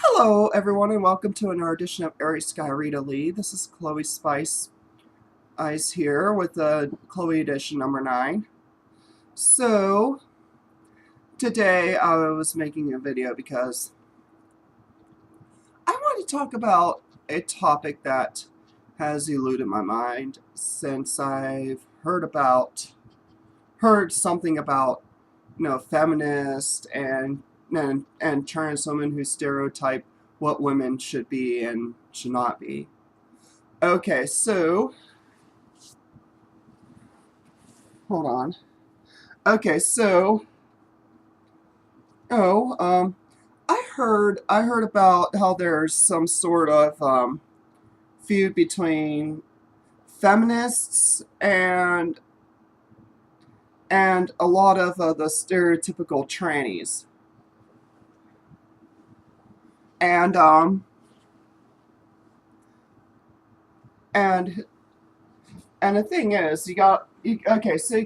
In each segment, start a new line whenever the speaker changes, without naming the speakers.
Hello, everyone, and welcome to another edition of Airy Sky Rita Lee. This is Chloe Spice Eyes here with the Chloe edition number 9. So, today I was making a video because I want to talk about a topic that has eluded my mind since I've heard something about, feminists and trans women who stereotype what women should be and should not be. Okay, so hold on. Okay, so oh, I heard about how there's some sort of feud between feminists and a lot of the stereotypical trannies, and and and the thing is, okay, so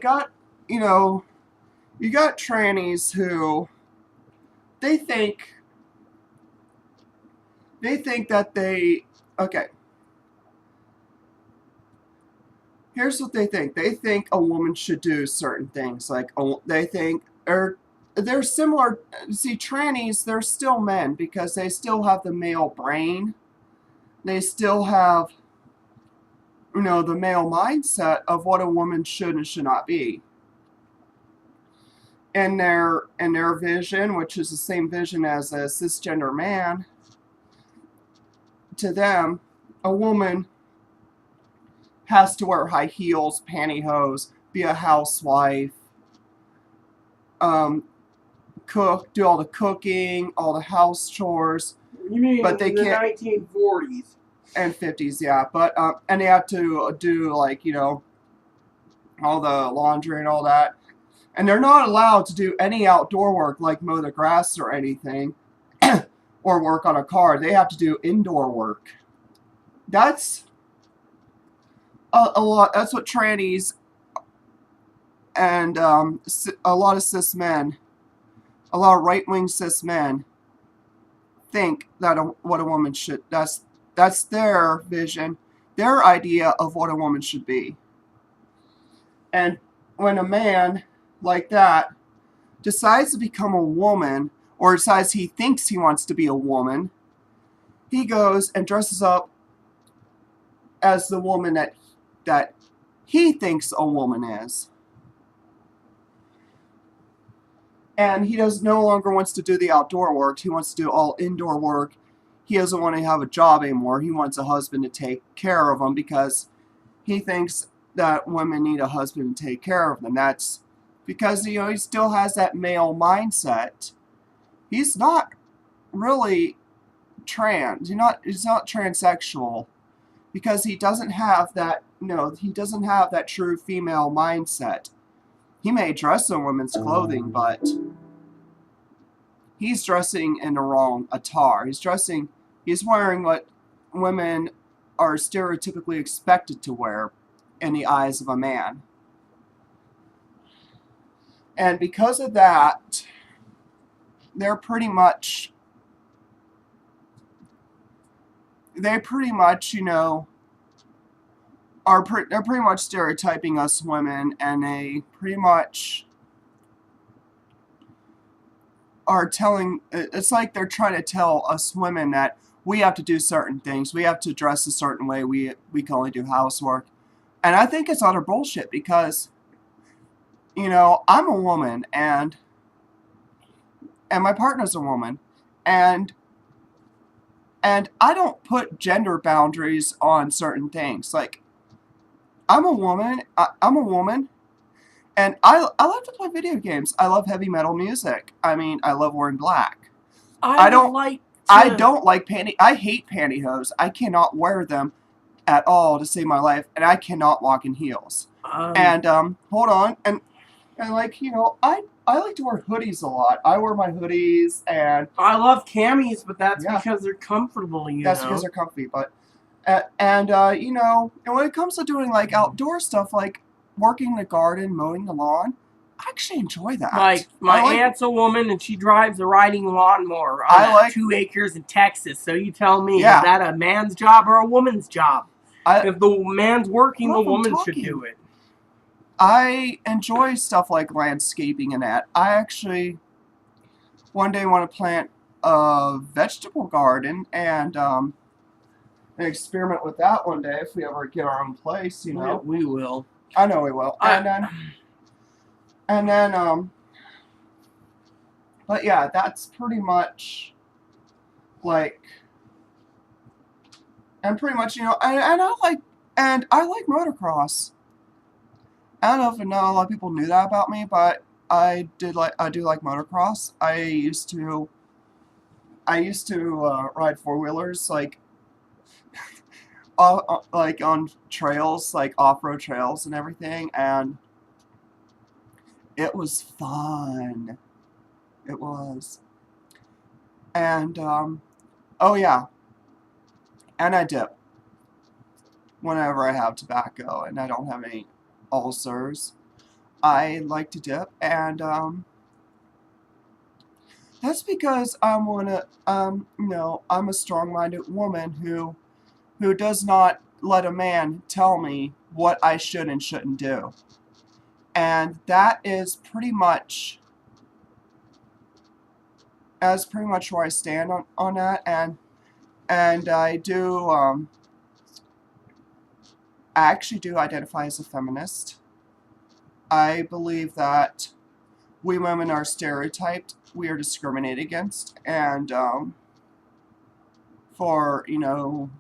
you know you got trannies who they think they think that they okay. Here's what they think. They think a woman should do certain things. Like they think, or they're similar. See, trannies, they're still men because they still have the male brain. They still have, the male mindset of what a woman should and should not be. In their vision, which is the same vision as a cisgender man, to them, a woman has to wear high heels, pantyhose, be a housewife, um, cook, do all the cooking, all the house chores.
You mean
but they
in the
can't
1940s?
And 50s, yeah. But and they have to do all the laundry and all that. And they're not allowed to do any outdoor work like mow the grass or anything, or work on a car. They have to do indoor work. That's a lot. That's what trannies and a lot of cis men, a lot of right-wing cis men think that what a woman should. That's their vision, their idea of what a woman should be. And when a man like that decides to become a woman, or decides he thinks he wants to be a woman, he goes and dresses up as the woman that he thinks a woman is. And he no longer wants to do the outdoor work. He wants to do all indoor work. He doesn't want to have a job anymore. He wants a husband to take care of him because he thinks that women need a husband to take care of them. That's because, he still has that male mindset. He's not really trans. He's not transsexual because he doesn't have that, he doesn't have that true female mindset. He may dress in women's clothing, but he's dressing in the wrong attire. He's wearing what women are stereotypically expected to wear in the eyes of a man. And because of that, they're pretty much, they're pretty much stereotyping us women, and they pretty much are telling, it's like they're trying to tell us women that we have to do certain things. We have to dress a certain way. We can only do housework. And I think it's utter bullshit because, I'm a woman and my partner's a woman, and I don't put gender boundaries on certain things. Like, I'm a woman, and I love to play video games. I love heavy metal music. I mean, I love wearing black. I don't like I hate pantyhose. I cannot wear them at all to save my life, and I cannot walk in heels. And hold on, and I like to wear hoodies a lot. I wear my hoodies, and
I love camis, but that's because they're comfortable.
That's because they're comfy. But and when it comes to doing like outdoor stuff, like working the garden, mowing the lawn, I actually enjoy that.
Like, my aunt's a woman and she drives a riding lawnmower on 2 acres in Texas. So you tell me, is that a man's job or a woman's job? If the man's working, the woman should do it.
I enjoy stuff like landscaping and that. I actually one day want to plant a vegetable garden and experiment with that one day if we ever get our own place, you know.
We will.
I know we will. And then, but yeah, that's pretty much, like, and pretty much, you know, and I like motocross. I don't know if not a lot of people knew that about me, but I do like motocross. I used to ride four-wheelers, like, like on trails, like off-road trails and everything, and it was fun. It was. And, oh yeah. And I dip. Whenever I have tobacco and I don't have any ulcers, I like to dip. And, that's because I'm you know, I'm a strong-minded woman who does not let a man tell me what I should and shouldn't do. And that is pretty much where I stand on that, and I do I actually do identify as a feminist. I believe that we women are stereotyped, we are discriminated against, and for, you know,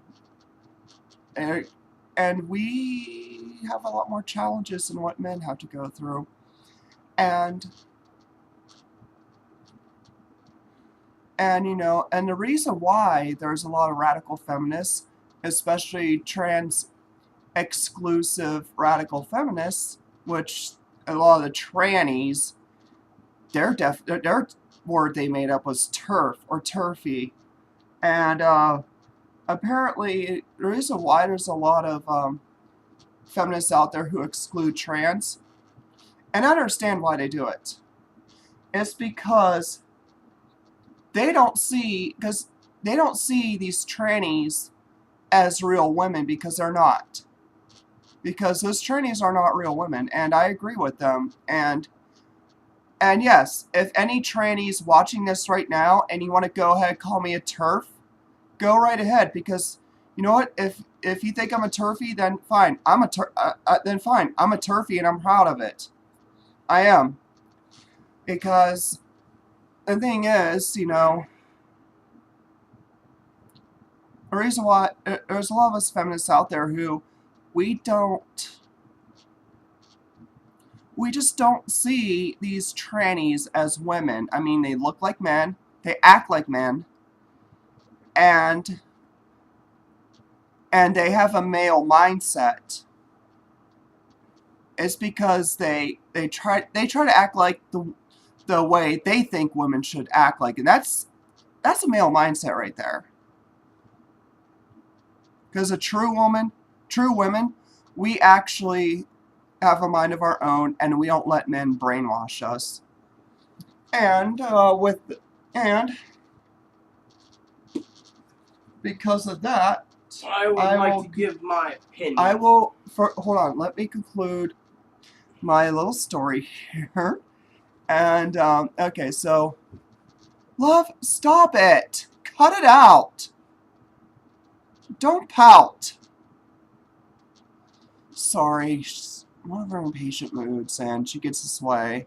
and we have a lot more challenges than what men have to go through. And you know, and the reason why there's a lot of radical feminists, especially trans exclusive radical feminists, which a lot of the trannies, their word they made up was turf or turfy. And apparently the reason why there's a lot of feminists out there who exclude trans, and I understand why they do it. It's because they don't see these trannies as real women, because they're not. Because those trannies are not real women, and I agree with them. And yes, if any trannies watching this right now and you want to go ahead and call me a turf, go right ahead, because you know what? If you think I'm a turfy, then fine. Then fine. I'm a turfy and I'm proud of it. I am. Because the thing is, you know, the reason why there's a lot of us feminists out there who we just don't see these trannies as women. I mean, they look like men, they act like men, and they have a male mindset. It's because they try to act like the way they think women should act like, and that's a male mindset right there. Because a true women, we actually have a mind of our own, and we don't let men brainwash us. And because of that,
I would like to give my opinion.
Hold on, let me conclude my little story here. And, okay, so, love, stop it! Cut it out! Don't pout! Sorry, she's one of her impatient moods, and she gets this way.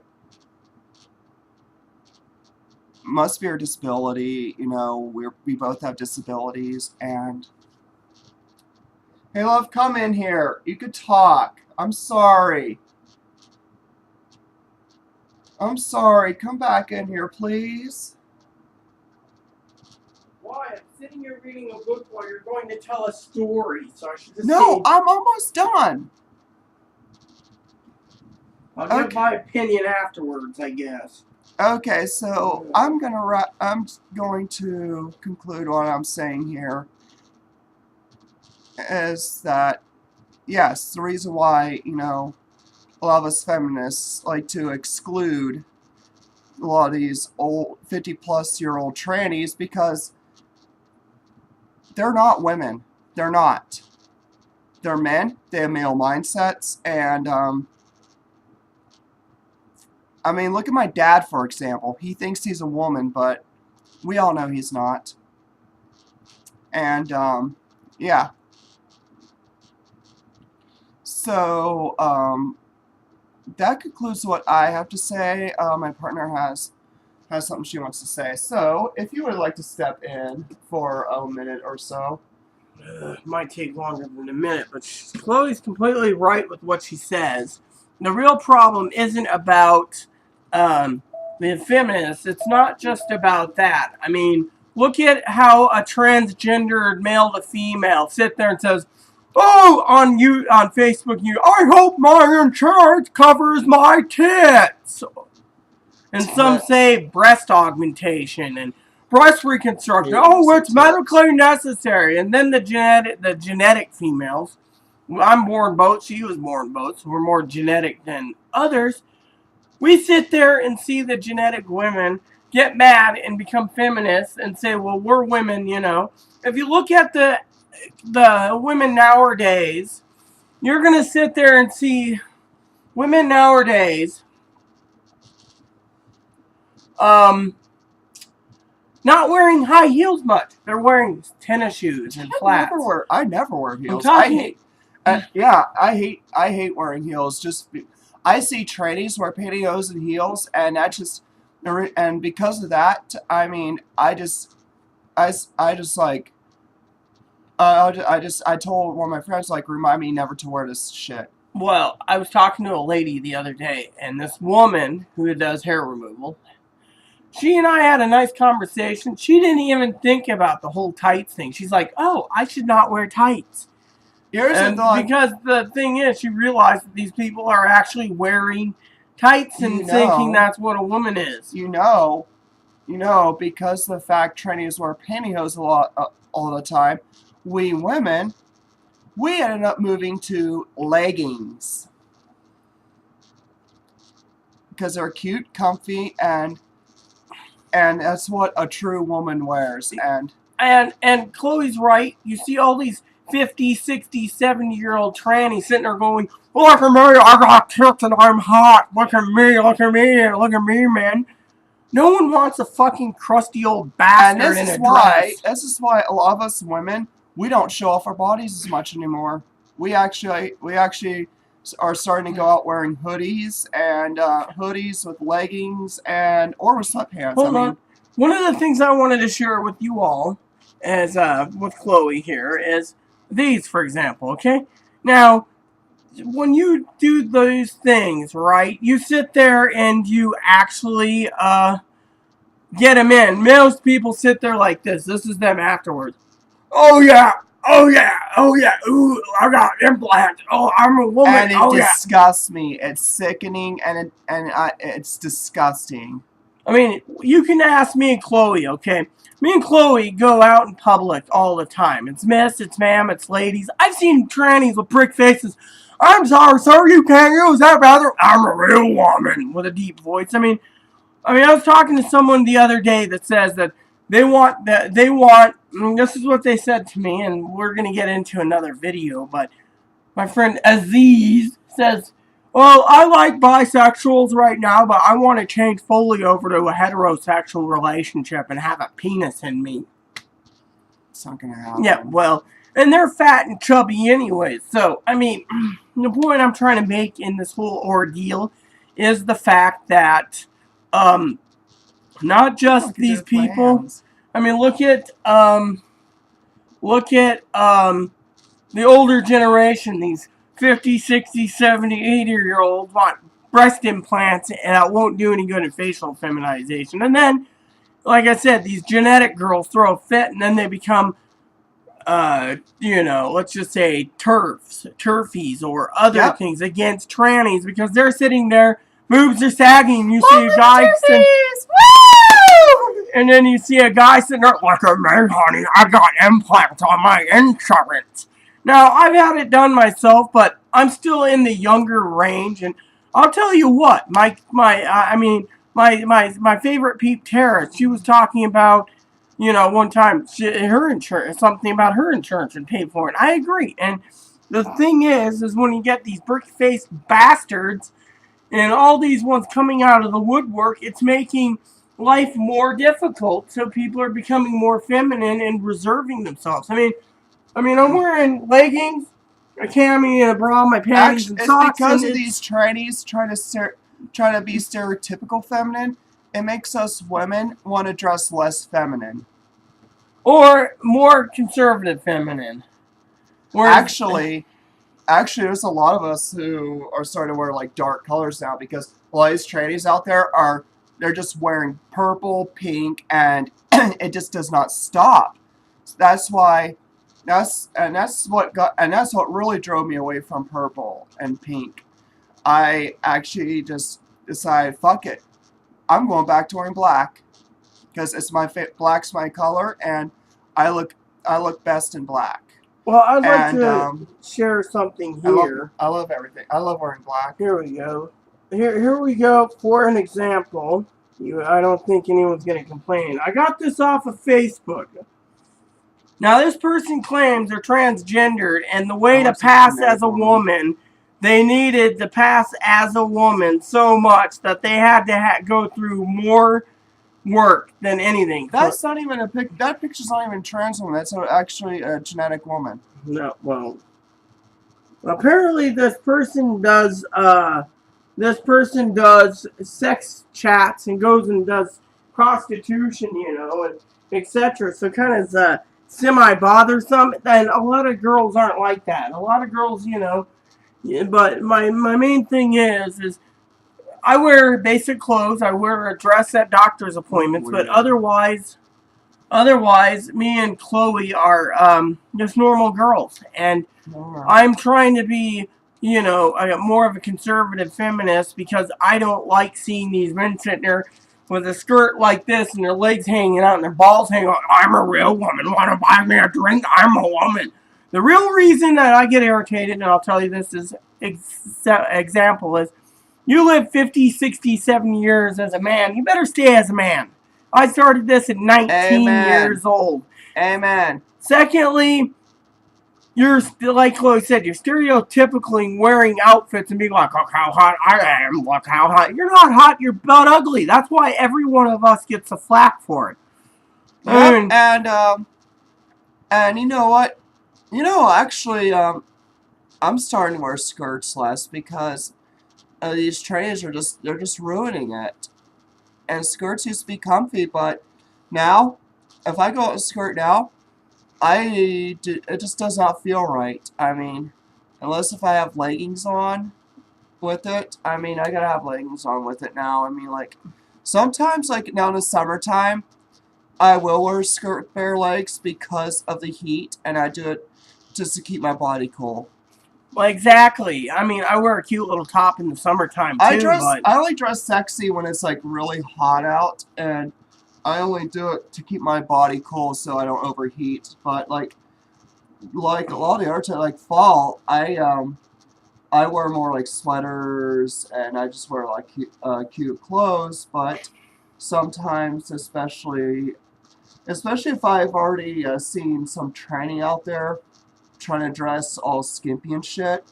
Must be her disability, you know, we both have disabilities, and... Hey, love, come in here. You could talk. I'm sorry. I'm sorry. Come back in here, please.
Why? I'm sitting here reading a book while you're going to tell a story, so I should just
No, I'm almost done.
I'll give my opinion afterwards, I guess.
Okay, so I'm going to conclude what I'm saying here is that, yes, the reason why, you know, a lot of us feminists like to exclude a lot of these old 50-plus-year-old trannies because they're not women. They're not. They're men. They have male mindsets. And, I mean, look at my dad, for example. He thinks he's a woman, but we all know he's not. And, yeah. So, that concludes what I have to say. My partner has something she wants to say. So, if you would like to step in for a minute or so.
Might take longer than a minute, but Chloe's completely right with what she says. The real problem isn't about the feminists. It's not just about that. I mean, look at how a transgendered male to female sit there and says, "Oh, on Facebook, I hope my insurance covers my tits." And some say breast augmentation and breast reconstruction. Oh, it's medically necessary. And then the genetic females. I'm born both. She was born both. So we're more genetic than others. We sit there and see the genetic women get mad and become feminists and say, well, we're women, you know. If you look at the women nowadays, you're going to sit there and see women nowadays not wearing high heels much. They're wearing tennis shoes and flats.
I never wear heels. I hate wearing heels. I see trannies wear pantyhose and heels, and and because of that, I mean, I told one of my friends, like, remind me never to wear this shit.
Well, I was talking to a lady the other day, and this woman who does hair removal, she and I had a nice conversation. She didn't even think about the whole tights thing. She's like, oh, I should not wear tights. Because the thing is, she realized that these people are actually wearing tights and thinking that's what a woman is.
You know, because of the fact trannies wear pantyhose all the time, we women, we ended up moving to leggings. Because they're cute, comfy, and that's what a true woman wears.
And Chloe's right. You see all these 50, 60, 70-year-old trannies sitting there going, look at me, I got tits and I'm hot. Look at me, man. No one wants a fucking crusty old bastard in a dress.
This is why a lot of us women, we don't show off our bodies as much anymore. We actually are starting to go out wearing hoodies and hoodies with leggings or with sweatpants.
Hold on. One of the things I wanted to share with you all, as with Chloe here, is these, for example. Okay, now when you do those things, right? You sit there and you actually get them in. Most people sit there like this. This is them afterwards. Oh yeah. Ooh, I got implants. Oh, I'm a woman.
And it disgusts me. It's sickening and it's disgusting.
I mean, you can ask me and Chloe, okay? Me and Chloe go out in public all the time. It's miss, it's ma'am, it's ladies. I've seen trannies with brick faces. I'm sorry, sir, you can't use that bathroom. I'm a real woman with a deep voice. I mean, I was talking to someone the other day that says that they want, this is what they said to me, and we're going to get into another video, but my friend Aziz says, well, I like bisexuals right now, but I want to change fully over to a heterosexual relationship and have a penis in me.
It's not going to happen.
Yeah, well, and they're fat and chubby anyway. So, I mean, the point I'm trying to make in this whole ordeal is the fact that not just these people. Plans. I mean, look at the older generation, these 50, 60, 70, 80-year-olds want breast implants, and it won't do any good in facial feminization. And then, like I said, these genetic girls throw a fit, and then they become, let's just say turfies, or other things against trannies, because they're sitting there, boobs are sagging, you see a guy and then you see a guy sitting there, look at me, honey, I got implants on my insurance. Now, I've had it done myself, but I'm still in the younger range, and I'll tell you what. My favorite Peep Tara. She was talking about, one time her insurance, something about her insurance and pay for it. I agree. And the thing is when you get these brick-faced bastards and all these ones coming out of the woodwork, it's making life more difficult. So people are becoming more feminine and reserving themselves. I mean, I'm wearing leggings, a cami, and a bra, my panties, and socks.
It's because of these trannies trying to be stereotypical feminine. It makes us women want to dress less feminine.
Or more conservative feminine.
Actually, there's a lot of us who are starting to wear like dark colors now because a lot of these trannies out there they're just wearing purple, pink, and it just does not stop. That's why. That's what really drove me away from purple and pink. I actually just decided, fuck it, I'm going back to wearing black because black's my color, and I look best in black.
Well, I'd like to share something here.
I love everything. I love wearing black.
Here we go. Here we go for an example. I don't think anyone's going to complain. I got this off of Facebook. Now, this person claims they're transgendered, and the way to pass as a woman, they needed to pass as a woman so much that they had to go through more work than anything.
That's not even a pic. That picture's not even a trans woman. That's actually a genetic woman.
No, well, apparently this person does sex chats and goes and does prostitution, and etc. So kind of semi-bothersome, and a lot of girls aren't like that. A lot of girls, but my main thing is I wear basic clothes. I wear a dress at doctor's appointments, but otherwise, me and Chloe are just normal girls, and I'm trying to be, more of a conservative feminist because I don't like seeing these men sitting there with a skirt like this and their legs hanging out and their balls hanging out. I'm a real woman. Want to buy me a drink? I'm a woman. The real reason that I get irritated, and I'll tell you this as example, is you live 50, 60, 70 years as a man. You better stay as a man. I started this at 19 years old.
Amen.
Secondly, you're, like Chloe said, you're stereotypically wearing outfits and being like, look how hot I am, look how hot. You're not hot, you're butt ugly. That's why every one of us gets a flack for it.
Yep, and you know what? Actually, I'm starting to wear skirts less because these trannies they're just ruining it. And skirts used to be comfy, but now, if I go out in a skirt now, it just does not feel right. I mean, unless if I have leggings on with it. I mean, I gotta have leggings on with it now. I mean, like, sometimes, like, now in the summertime, I will wear skirt bare legs because of the heat, and I do it just to keep my body cool.
Well, exactly. I mean, I wear a cute little top in the summertime, too.
I only dress sexy when it's, like, really hot out, and I only do it to keep my body cool so I don't overheat. But like a lot of the other time, like fall, I wear more like sweaters and I just wear like cute clothes. But sometimes, especially if I've already seen some tranny out there trying to dress all skimpy and shit,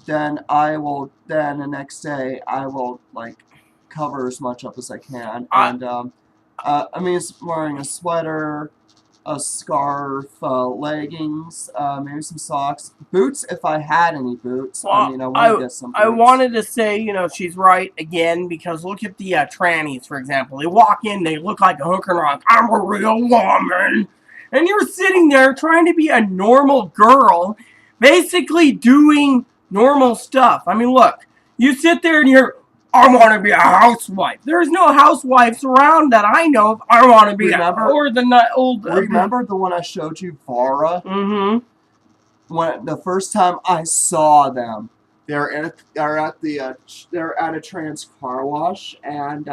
then the next day I will like cover as much up as I can. And I mean, it's wearing a sweater, a scarf, leggings, maybe some socks, boots if I had any boots.
Well, I mean, I want to get some boots. I wanted to say, she's right again, because look at the trannies, for example. They walk in, they look like a hooker and like, I'm a real woman. And you're sitting there trying to be a normal girl, basically doing normal stuff. I mean, look, you sit there and you're, I want to be a housewife. There's no housewives around that I know of. I want to be
Remember the one I showed you, Vara?
Mm-hmm.
When the first time I saw them, they're at a trans car wash, and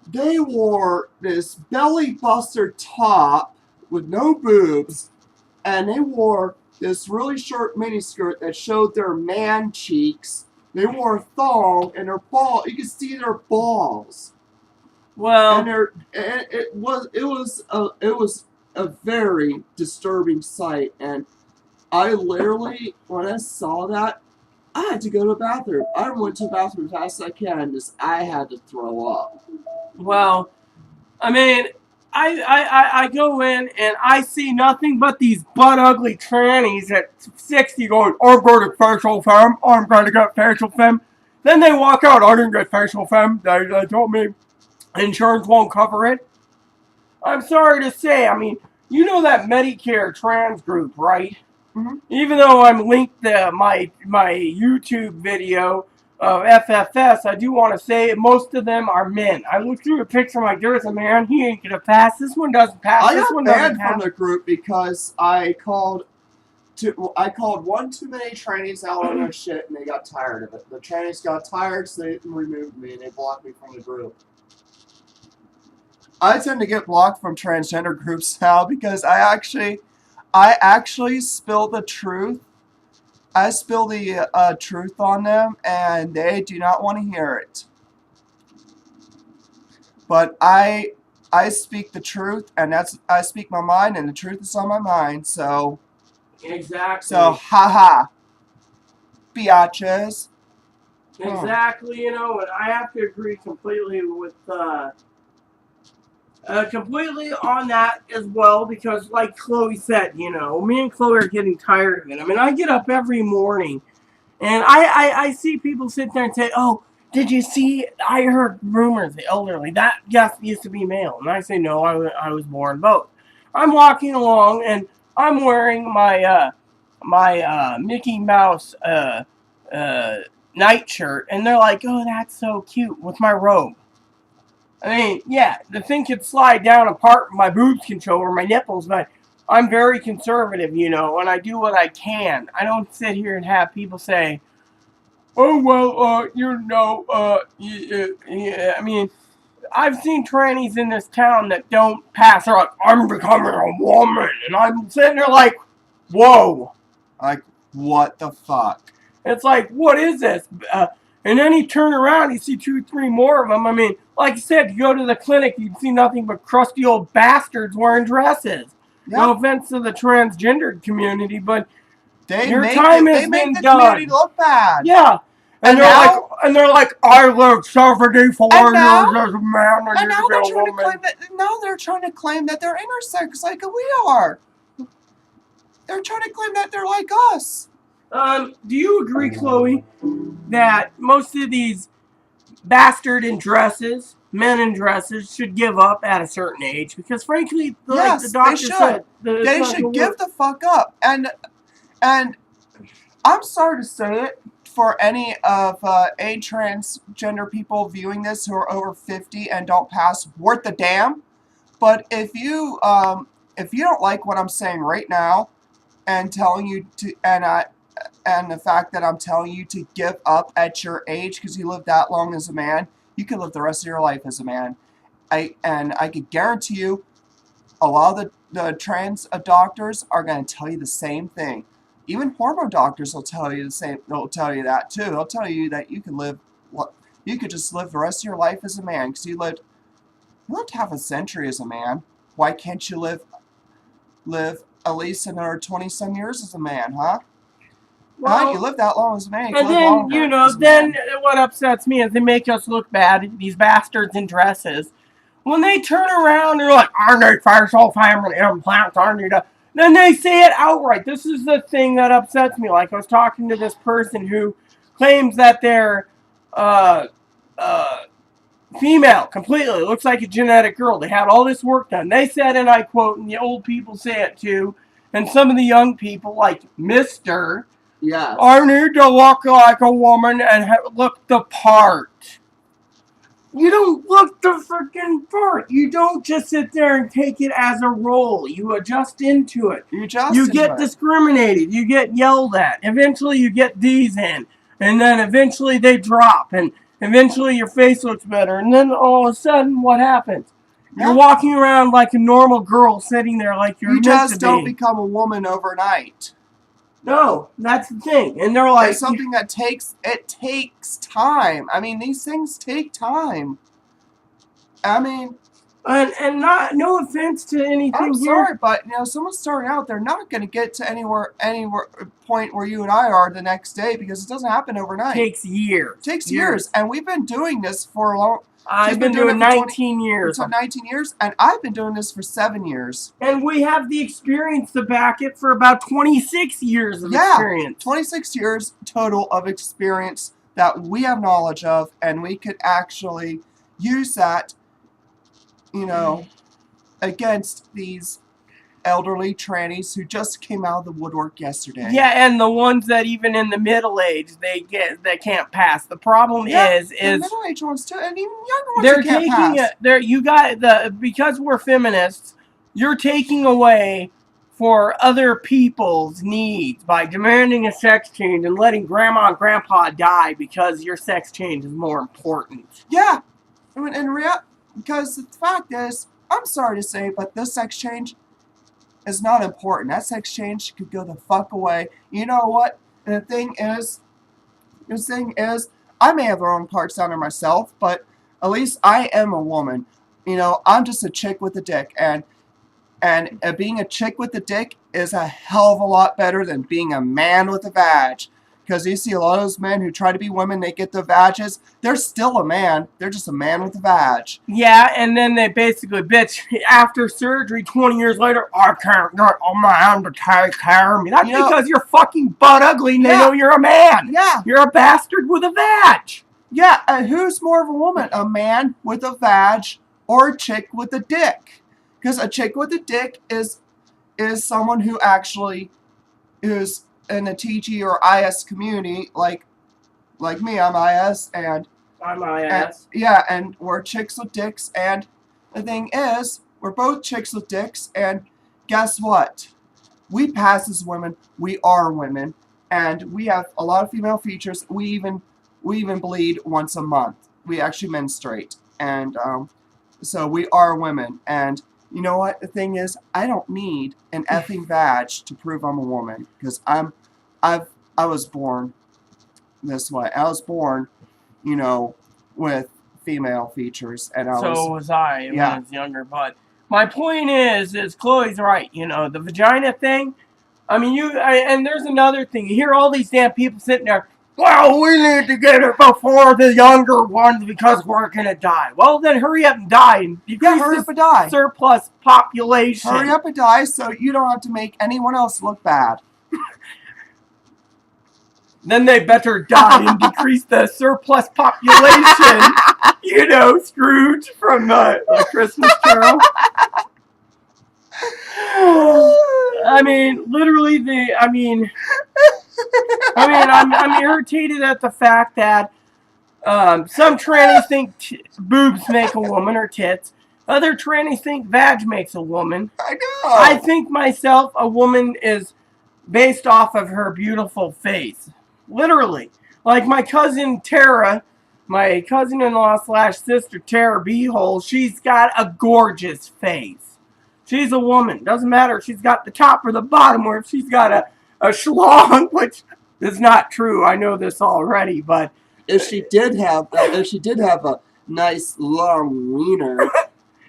they wore this belly buster top with no boobs, and they wore this really short miniskirt that showed their man cheeks. They wore a thong, and their ball, you could see their balls.
Well,
and it was a very disturbing sight, and I literally, when I saw that, I had to go to the bathroom. I went to the bathroom as fast as I can, just I had to throw up.
Well, I mean, I go in and I see nothing but these butt ugly trannies at 60 going, I'm going to facial femme, I'm going to get facial femme. Then they walk out, I didn't get facial femme, they told me insurance won't cover it. I'm sorry to say, I mean, you know that Medicare trans group, right?
Mm-hmm.
Even though I'm linked to my YouTube video of FFS, I do want to say most of them are men. I looked through a picture, I'm like, there's a man, he ain't gonna pass. This one doesn't pass.
I got banned from the group because I called one too many trannies out on their shit, and they got tired of it. The trannies got tired, so they removed me and they blocked me from the group. I tend to get blocked from transgender groups now because I actually spill the truth. I spill the truth on them, and they do not want to hear it. But I speak the truth, and I speak my mind, and the truth is on my mind. So
exactly.
So haha, biatches.
Exactly. You know, and I have to agree completely with. Completely on that as well, because like Chloe said, you know, me and Chloe are getting tired of it. I mean, I get up every morning and I see people sit there and say, oh, did you see, I heard rumors, the elderly, that yes used to be male. And I say, no, I was born both. I'm walking along and I'm wearing my Mickey Mouse nightshirt, and they're like, oh, that's so cute, with my robe. I mean, yeah, the thing could slide down apart, my boobs can show, or my nipples, but I'm very conservative, you know, and I do what I can. I don't sit here and have people say, oh, well, you know, yeah, I mean, I've seen trannies in this town that don't pass. They're like, I'm becoming a woman. And I'm sitting there like, whoa.
Like, what the fuck?
It's like, what is this? And then you turn around, you see 2, 3 more of them. I mean, like I said, you go to the clinic, you'd see nothing but crusty old bastards wearing dresses. Yep. No offense to the transgendered community, but your time has been done.
Community look bad.
Yeah. And they're like, I lived 74 years as a man.
And now they're trying to claim that. Now they're trying to claim that they're intersex like we are. They're trying to claim that they're like us.
Do you agree, Chloe, that most of these bastard in dresses, men in dresses, should give up at a certain age? Because frankly, like the doctor said,
they should give the fuck up. And I'm sorry to say it for any of a transgender people viewing this who are over 50 and don't pass worth the damn. But if you don't like what I'm saying right now, and telling you to, and the fact that I'm telling you to give up at your age because you lived that long as a man, you can live the rest of your life as a man. I could guarantee you, a lot of the trans doctors are going to tell you the same thing. Even hormone doctors will tell you the same. They'll tell you that too. They'll tell you that you could just live the rest of your life as a man because you lived half a century as a man. Why can't you live at least another 20-some years as a man, huh? Well, you live that long as a man.
And then, you know, then what upsets me is they make us look bad, these bastards in dresses. When they turn around, they're like, aren't they facial family implants, aren't they? Then they say it outright. This is the thing that upsets me. Like, I was talking to this person who claims that they're female, completely. It looks like a genetic girl. They had all this work done. They said, and I quote, and the old people say it too, and some of the young people, like Mr.
Yes.
I need to look like a woman and look the part. You don't look the freaking part. You don't just sit there and take it as a role. You adjust into it. You get discriminated. You get yelled at. Eventually you get these in. And then eventually they drop. And eventually your face looks better. And then all of a sudden, what happens? Yeah. You're walking around like a normal girl sitting there like you're meant to be.
You just don't become a woman overnight.
No, that's the thing. And they're like...
It's something that takes time. I mean, these things take time. I mean...
And not, no offense to anything
I'm
here.
sorry, but, someone starting out, they're not going to get to anywhere point where you and I are the next day, because it doesn't happen overnight.
It takes years.
It takes years. And we've been doing this for a long...
I've been doing 19 years.
19 years, and I've been doing this for 7 years.
And we have the experience to back it for about 26 years of experience.
26 years total of experience that we have knowledge of, and we could actually use that, against these elderly trannies who just came out of the woodwork yesterday.
Yeah, and the ones that even in the middle age that can't pass. The problem is
the middle age ones too, and even younger ones can't pass.
Because we're feminists, you're taking away for other people's needs by demanding a sex change and letting grandma and grandpa die because your sex change is more important.
Yeah, because the fact is, I'm sorry to say, but this sex change is not important. That sex change could go the fuck away. You know what? And the thing is, I may have the wrong parts down there myself, but at least I am a woman. I'm just a chick with a dick, and being a chick with a dick is a hell of a lot better than being a man with a vag. Because you see a lot of those men who try to be women, they get the vages. They're still a man. They're just a man with a vag.
Yeah, and then they basically bitch after surgery 20 years later, I can't get a man to take care of me. That's because you're fucking butt ugly and they know you're a man.
Yeah.
You're a bastard with a vag.
Yeah, and who's more of a woman? A man with a vag or a chick with a dick? Because a chick with a dick is someone who actually is in the TG or IS community, like me, I'm IS, and
I'm IS.
And we're chicks with dicks, and the thing is, we're both chicks with dicks, and guess what? We pass as women. We are women, and we have a lot of female features. We even bleed once a month. We actually menstruate, and so we are women. And you know what? The thing is, I don't need an effing vag to prove I'm a woman, because I was born this way. I was born, with female features, and
so was I when I was younger. But my point is Chloe's right. The vagina thing. I mean, and there's another thing. You hear all these damn people sitting there. Well, we need to get it before the younger ones because we're gonna die. Well, then hurry up and die and
hurry up and die.
Surplus population.
Hurry up and die so you don't have to make anyone else look bad.
Then they better die and decrease the surplus population. Scrooge from the Christmas Carol. I mean, literally, I'm irritated at the fact that some trannies think boobs make a woman or tits. Other trannies think vag makes a woman.
I know.
I think myself, a woman is based off of her beautiful face. Literally. Like my cousin Tara, my cousin-in-law / sister Tara Beehole, she's got a gorgeous face. She's a woman. Doesn't matter if she's got the top or the bottom, or if she's got a schlong, which is not true. I know this already, but
if she did have a nice long wiener,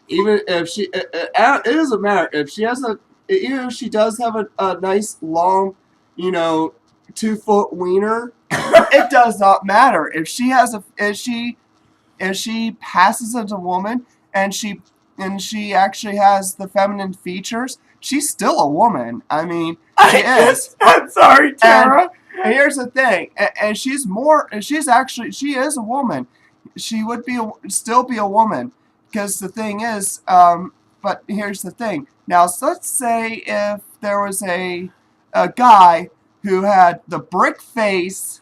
even if she, it doesn't matter if she has even if she does have a nice long, 2-foot wiener, it does not matter. If she passes as a woman and she actually has the feminine features, she's still a woman. I mean, she is.
I'm sorry, Tara.
And here's the thing, and she is a woman. She would still be a woman, because the thing is, but here's the thing. Now, so let's say if there was a guy who had the brick face,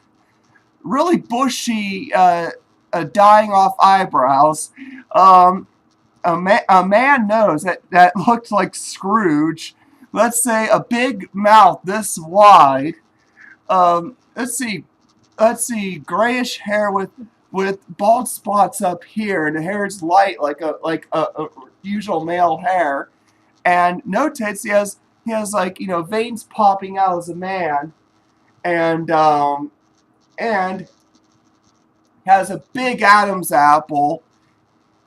really bushy, dying off eyebrows, a man nose that looked like Scrooge. Let's say a big mouth this wide. Let's see, grayish hair with bald spots up here, and the hair is light like a usual male hair, and no tits. He has like veins popping out as a man, and has a big Adam's apple.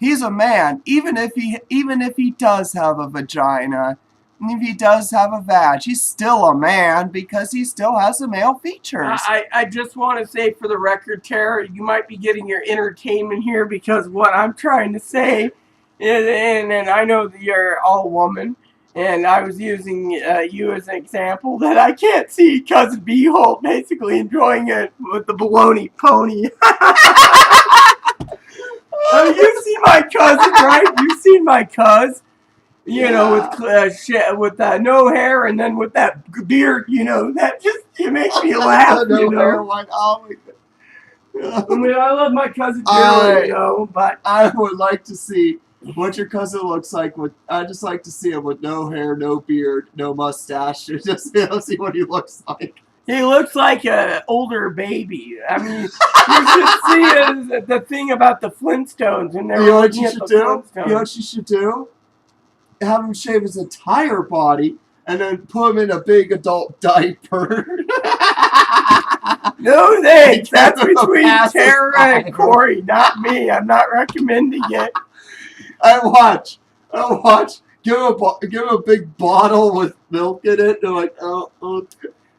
He's a man, even if he does have a vagina, and if he does have a vag, he's still a man because he still has the male features.
I just want to say for the record, Tara, you might be getting your entertainment here because what I'm trying to say is, and I know that you're all woman, and I was using you as an example that I can't see Cousin Beehole basically enjoying it with the baloney pony. You've seen my cousin, right? You've seen my cuz. You know, with no hair and then with that beard, that just it makes me laugh.
No hair one. Oh my God.
I mean, I love my cousin Jerry, but
I would like to see what your cousin looks like. I just like to see him with no hair, no beard, no mustache. Just see what he looks like.
He looks like an older baby. I mean, you should see the thing about the Flintstones. And
you know what you should do? You know what you should do? Have him shave his entire body and then put him in a big adult diaper.
No thanks. That's between Tara and Corey, not me. I'm not recommending it.
I watch. Give him a big bottle with milk in it. They're like,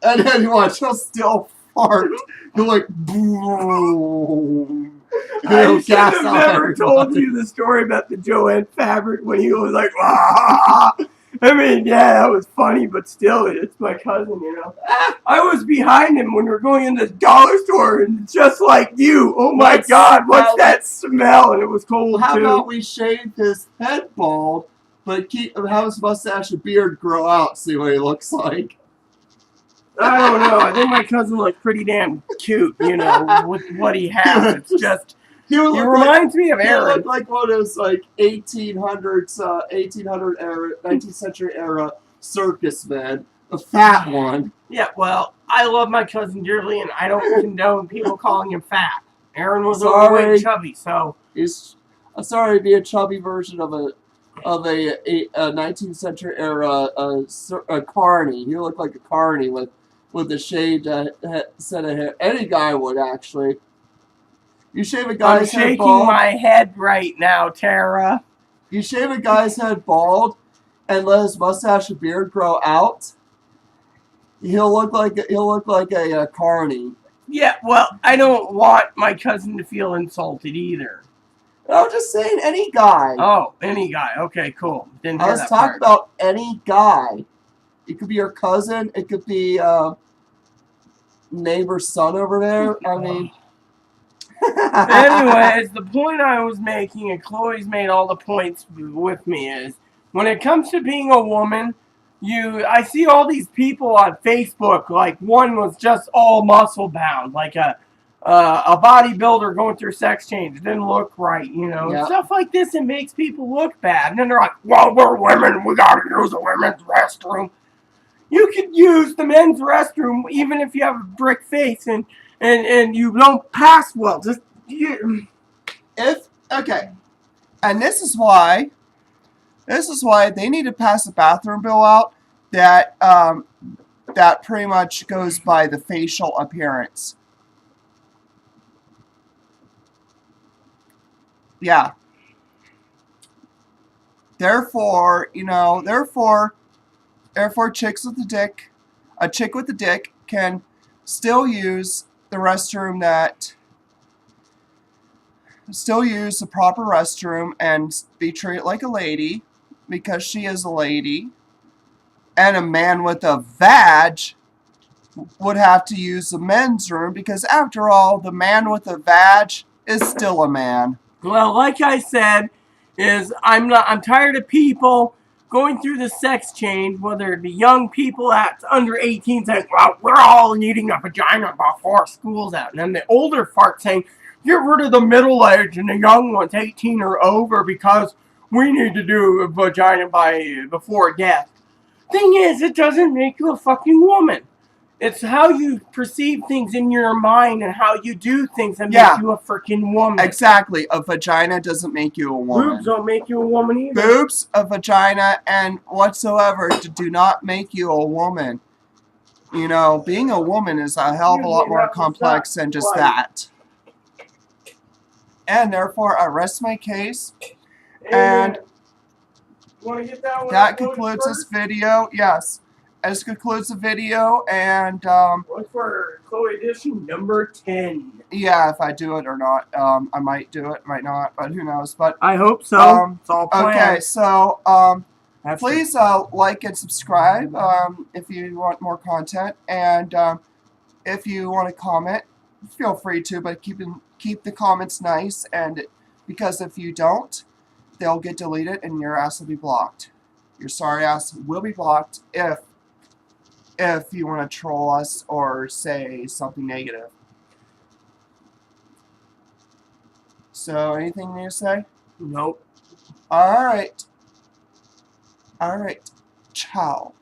and then you watch, he'll still fart. He'll like, boom.
I should have never told you the story about the Joanne fabric when he was like, ah! I mean, yeah, that was funny, but still, it's my cousin, I was behind him when we were going into the dollar store, and just like you, oh my God, what's that smell? And it was cold,
How about we shave his head bald, but have his mustache and beard grow out, see what he looks like?
I don't know. I think my cousin looks pretty damn cute, with what he has. It's just, he reminds me of Aaron.
He looked like one of those, 1800s, 1800 era, 19th century era circus men. A fat one.
Yeah, well, I love my cousin dearly, and I don't condone people calling him fat. Aaron was overweight and chubby, so.
I'm sorry to be a chubby version of a 19th century era a carny. He looked like a carny with a shaved set of hair. Any guy would, actually. You shave a guy's head bald.
I'm shaking my head right now, Tara.
You shave a guy's head bald and let his mustache and beard grow out. He'll look like a carny.
Yeah, well, I don't want my cousin to feel insulted either.
I'm just saying, any guy.
Oh, any guy. Okay, cool.
Didn't hear that part. Let's talk about any guy. It could be your cousin. It could be neighbor's son over there. I mean.
Anyways, the point I was making, and Chloe's made all the points with me, is when it comes to being a woman, I see all these people on Facebook, like one was just all muscle bound, like a bodybuilder going through sex change. It didn't look right, Yep. Stuff like this, it makes people look bad. And then they're like, well, we're women, we gotta use the women's restroom. You could use the men's restroom even if you have a brick face and you don't pass well.
Okay. And this is why they need to pass a bathroom bill out that pretty much goes by the facial appearance. Yeah. Therefore, chicks with a chick with a dick can still use the restroom use the proper restroom and be treated like a lady because she is a lady. And a man with a vag would have to use the men's room because after all, the man with a vag is still a man.
Well, like I said, I'm tired of people going through the sex change, whether it be young people at under 18 saying, well, we're all needing a vagina before school's out. And then the older fart saying, get rid of the middle age and the young ones 18 or over because we need to do a vagina before death. Thing is, it doesn't make you a fucking woman. It's how you perceive things in your mind and how you do things that make you a freaking woman.
Exactly. A vagina doesn't make you a woman.
Boobs don't make you a woman either.
Boobs, a vagina, and whatsoever do not make you a woman. You know, being a woman is a hell of a lot more complex than just that. And therefore, I rest my case. And that concludes this video. Yes. This concludes the video, and
look for Chloe edition number 10.
Yeah, if I do it or not, I might do it, might not, but who knows? But
I hope so. It's all planned.
Okay, so please like and subscribe if you want more content, and if you want to comment, feel free to, but keep the comments nice, and because if you don't, they'll get deleted and your ass will be blocked. Your sorry ass will be blocked if you want to troll us or say something negative. So, anything new to say?
Nope.
Alright. Alright. Ciao.